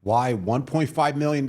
Why $1.5 million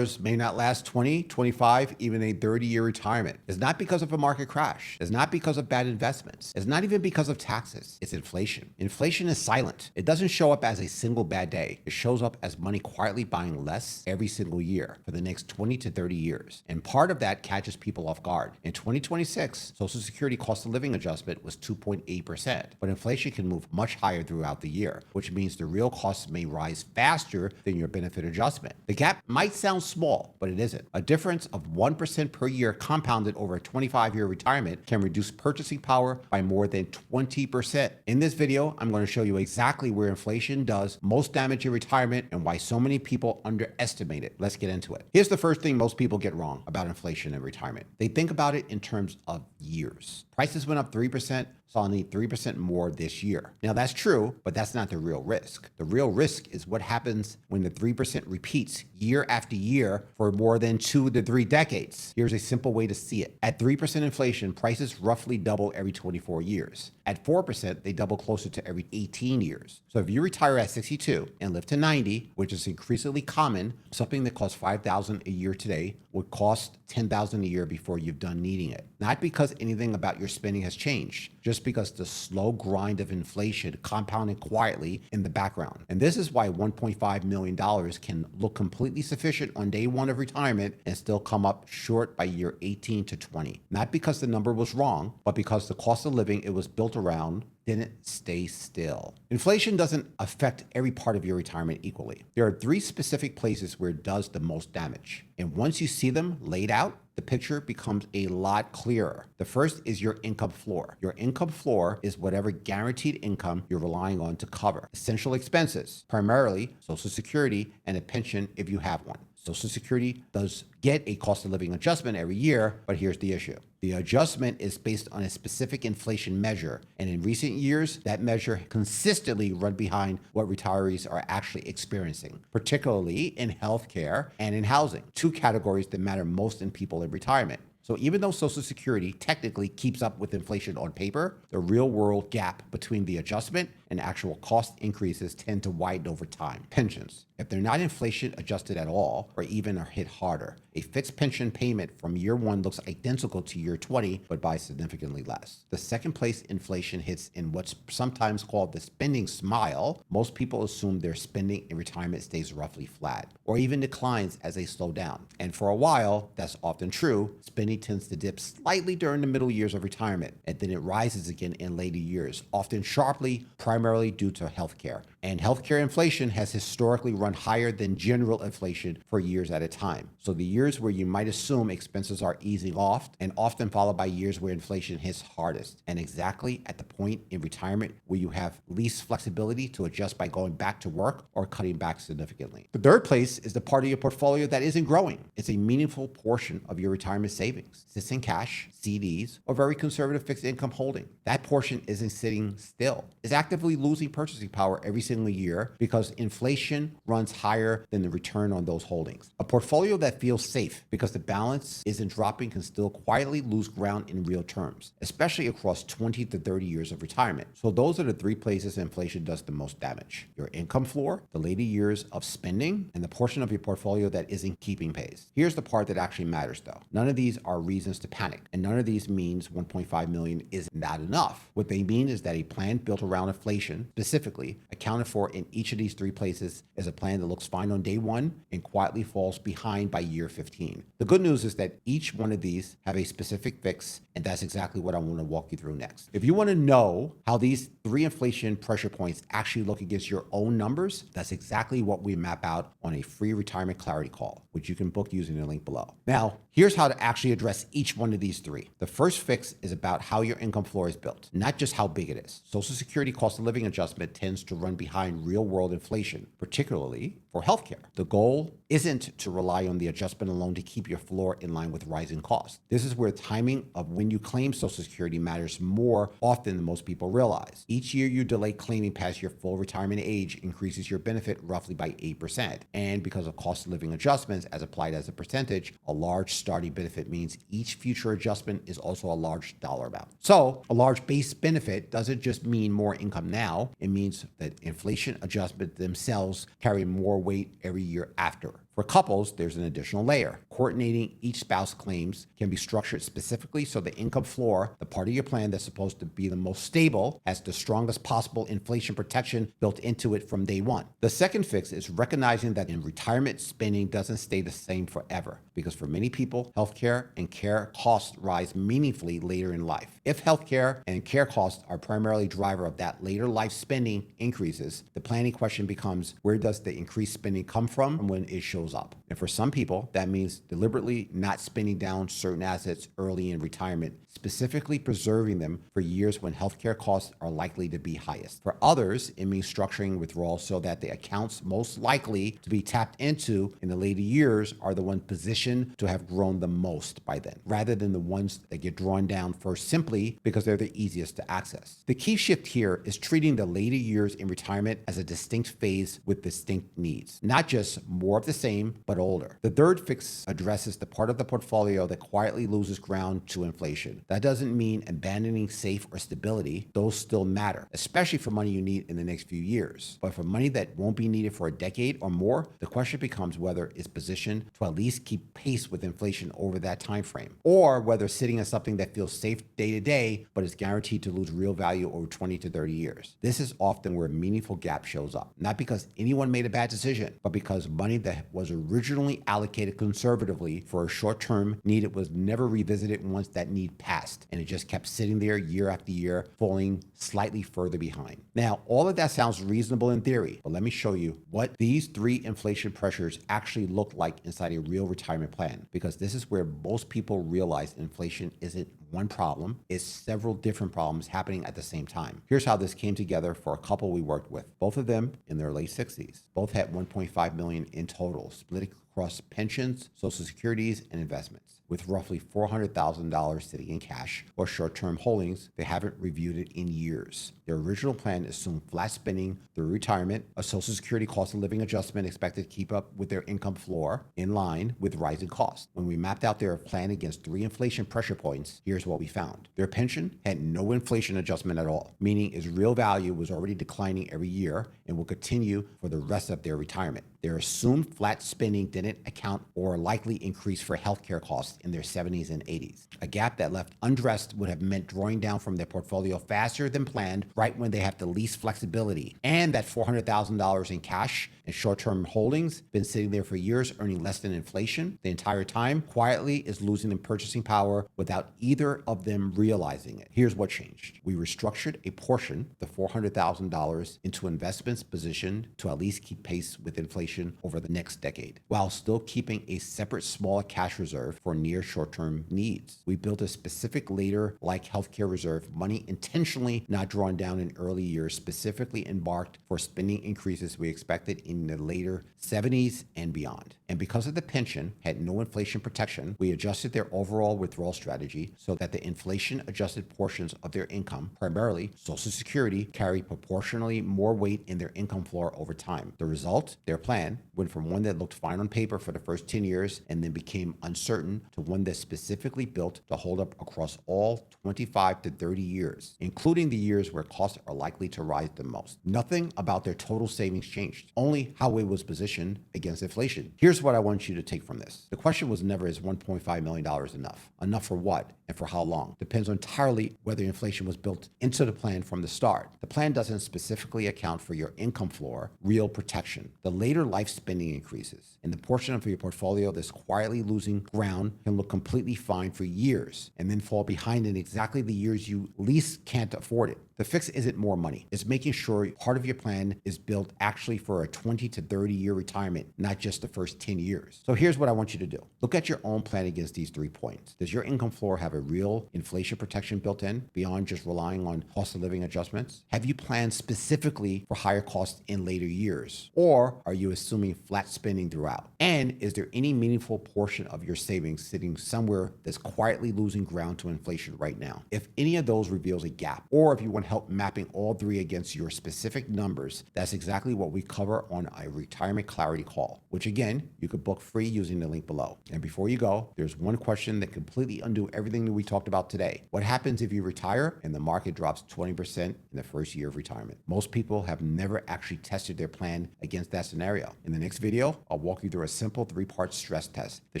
may not last 20, 25, even a 30-year retirement. It's not because of a market crash. It's not because of bad investments. It's not even because of taxes. It's inflation. Inflation is silent. It doesn't show up as a single bad day. It shows up as money quietly buying less every single year for the next 20 to 30 years. And part of that catches people off guard. In 2026, Social Security cost of living adjustment was 2.8%, but inflation can move much higher throughout the year, which means the real costs may rise faster than your benefit adjustment. The gap might sound small, but it isn't. A difference of 1% per year compounded over a 25-year retirement can reduce purchasing power by more than 20%. In this video, I'm going to show you exactly where inflation does most damage in retirement and why so many people underestimate it. Let's get into it. Here's the first thing most people get wrong about inflation and retirement. They think about it in terms of years. Prices went up 3%, so I'll need 3% more this year. Now that's true, but that's not the real risk. The real risk is what happens when the 3% repeats year after year for more than 2 to 3 decades. Here's a simple way to see it. At 3% inflation, prices roughly double every 24 years. At 4%, they double closer to every 18 years. So if you retire at 62 and live to 90, which is increasingly common, something that costs $5,000 a year today would cost $10,000 a year before you've done needing it. Not because anything about your spending has changed, just because the slow grind of inflation compounding quietly in the background. And this is why $1.5 million can look completely sufficient on day one of retirement and still come up short by year 18 to 20. Not because the number was wrong, but because the cost of living it was built around didn't stay still. Inflation doesn't affect every part of your retirement equally. There are 3 specific places where it does the most damage. And once you see them laid out, the picture becomes a lot clearer. The first is your income floor. Your income floor is whatever guaranteed income you're relying on to cover essential expenses, primarily Social Security and a pension if you have one. Social Security does get a cost of living adjustment every year, but here's the issue. The adjustment is based on a specific inflation measure, and in recent years, that measure consistently run behind what retirees are actually experiencing, particularly in healthcare and in housing, 2 categories that matter most in people in retirement. So even though Social Security technically keeps up with inflation on paper, the real world gap between the adjustment and actual cost increases tend to widen over time. Pensions. If they're not inflation adjusted at all, or even are hit harder, a fixed pension payment from year 1 looks identical to year 20, but by significantly less. The second place inflation hits in what's sometimes called the spending smile. Most people assume their spending in retirement stays roughly flat, or even declines as they slow down. And for a while, that's often true. Spending tends to dip slightly during the middle years of retirement, and then it rises again in later years, often sharply, primarily due to healthcare. And healthcare inflation has historically run higher than general inflation for years at a time. So the years where you might assume expenses are easing off and often followed by years where inflation hits hardest, and exactly at the point in retirement where you have least flexibility to adjust by going back to work or cutting back significantly. The third place is the part of your portfolio that isn't growing. It's a meaningful portion of your retirement savings. Sits in cash, CDs, or very conservative fixed income holding. That portion isn't sitting still. It's actively losing purchasing power every single year because inflation runs higher than the return on those holdings. A portfolio that feels safe because the balance isn't dropping can still quietly lose ground in real terms, especially across 20 to 30 years of retirement. So those are the 3 places inflation does the most damage. Your income floor, the later years of spending, and the portion of your portfolio that isn't keeping pace. Here's the part that actually matters though. None of these are reasons to panic, and none of these means 1.5 million is not enough. What they mean is that a plan built around inflation, specifically accounted for in each of these 3 places, is a plan that looks fine on day 1 and quietly falls behind by year 15. The good news is that each one of these have a specific fix, and that's exactly what I want to walk you through next. If you want to know how these 3 inflation pressure points actually look against your own numbers, that's exactly what we map out on a free retirement clarity call, which you can book using the link below. Now, here's how to actually address each one of these 3. The first fix is about how your income floor is built, not just how big it is. Social Security cost of living adjustment tends to run behind real world inflation, particularly for healthcare. The goal isn't to rely on the adjustment alone to keep your floor in line with rising costs. This is where timing of when you claim Social Security matters more often than most people realize. Each year you delay claiming past your full retirement age increases your benefit roughly by 8%. And because of cost of living adjustments as applied as a percentage, a large starting benefit means each future adjustment is also a large dollar amount. So a large base benefit doesn't just mean more income now. It means that inflation adjustments themselves carry more weight weight every year after. For couples, there's an additional layer. Coordinating each spouse claims can be structured specifically so the income floor, the part of your plan that's supposed to be the most stable, has the strongest possible inflation protection built into it from day one. The second fix is recognizing that in retirement, spending doesn't stay the same forever, because for many people, healthcare and care costs rise meaningfully later in life. If healthcare and care costs are primarily driver of that later life spending increases, the planning question becomes, where does the increased spending come from and when it shows up? And for some people, that means deliberately not spending down certain assets early in retirement, specifically preserving them for years when healthcare costs are likely to be highest. For others, it means structuring withdrawals so that the accounts most likely to be tapped into in the later years are the ones positioned to have grown the most by then, rather than the ones that get drawn down first simply because they're the easiest to access. The key shift here is treating the later years in retirement as a distinct phase with distinct needs, not just more of the same, but older. The third fix addresses the part of the portfolio that quietly loses ground to inflation. That doesn't mean abandoning safe or stability. Those still matter, especially for money you need in the next few years. But for money that won't be needed for a decade or more, the question becomes whether it's positioned to at least keep pace with inflation over that time frame, or whether sitting in something that feels safe day to day, but is guaranteed to lose real value over 20 to 30 years. This is often where a meaningful gap shows up, not because anyone made a bad decision, but because money that was originally allocated conservatively for a short-term need was never revisited once that need passed, and it just kept sitting there year after year, falling slightly further behind. Now, all of that sounds reasonable in theory, but let me show you what these three inflation pressures actually look like inside a real retirement plan, because this is where most people realize inflation isn't one problem, it's several different problems happening at the same time. Here's how this came together for a couple we worked with, both of them in their late 60s. Both had $1.5 million in total, split across pensions, Social Securities, and investments. With roughly $400,000 sitting in cash or short-term holdings, they haven't reviewed it in years. Their original plan assumed flat spending through retirement, a Social Security cost of living adjustment expected to keep up with their income floor in line with rising costs. When we mapped out their plan against three inflation pressure points, here's what we found. Their pension had no inflation adjustment at all, meaning its real value was already declining every year and will continue for the rest of their retirement. Their assumed flat spending didn't account or likely increase for healthcare costs in their 70s and 80s. A gap that left undressed would have meant drawing down from their portfolio faster than planned right when they have the least flexibility. And that $400,000 in cash and short-term holdings, been sitting there for years earning less than inflation the entire time, quietly is losing in purchasing power without either of them realizing it. Here's what changed. We restructured a portion, the $400,000, into investments positioned to at least keep pace with inflation over the next decade, while still keeping a separate smaller cash reserve for near short-term needs. We built a specific later, like healthcare reserve, money intentionally not drawn down in early years, specifically embarked for spending increases we expected in the later 70s and beyond. And because of the pension had no inflation protection, we adjusted their overall withdrawal strategy so that the inflation-adjusted portions of their income, primarily Social Security, carry proportionally more weight in their income floor over time. The result, their plan, went from one that looked fine on paper for the first 10 years and then became uncertain to one that's specifically built to hold up across all 25 to 30 years, including the years where costs are likely to rise the most. Nothing about their total savings changed, only how it was positioned against inflation. Here's what I want you to take from this. The question was never, is $1.5 million enough? Enough for what and for how long? Depends entirely whether inflation was built into the plan from the start. The plan doesn't specifically account for your income floor, real protection. The later life spending increases, and the portion of your portfolio that's quietly losing ground can look completely fine for years and then fall behind in exactly the years you least can't afford it. The fix isn't more money. It's making sure part of your plan is built actually for a 20 to 30 year retirement, not just the first 10 years. So here's what I want you to do. Look at your own plan against these 3 points. Does your income floor have a real inflation protection built in beyond just relying on cost of living adjustments? Have you planned specifically for higher costs in later years? Or are you assuming flat spending throughout? And is there any meaningful portion of your savings sitting somewhere that's quietly losing ground to inflation right now? If any of those reveals a gap, or if you want help mapping all 3 against your specific numbers, that's exactly what we cover on a retirement clarity call, which again, you could book free using the link below. And before you go, there's one question that completely undo everything that we talked about today. What happens if you retire and the market drops 20% in the first year of retirement? Most people have never actually tested their plan against that scenario. scenario. In the next video, I'll walk you through a simple 3-part stress test that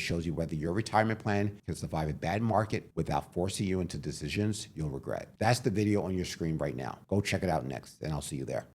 shows you whether your retirement plan can survive a bad market without forcing you into decisions you'll regret. That's the video on your screen right now. Go check it out next, and I'll see you there.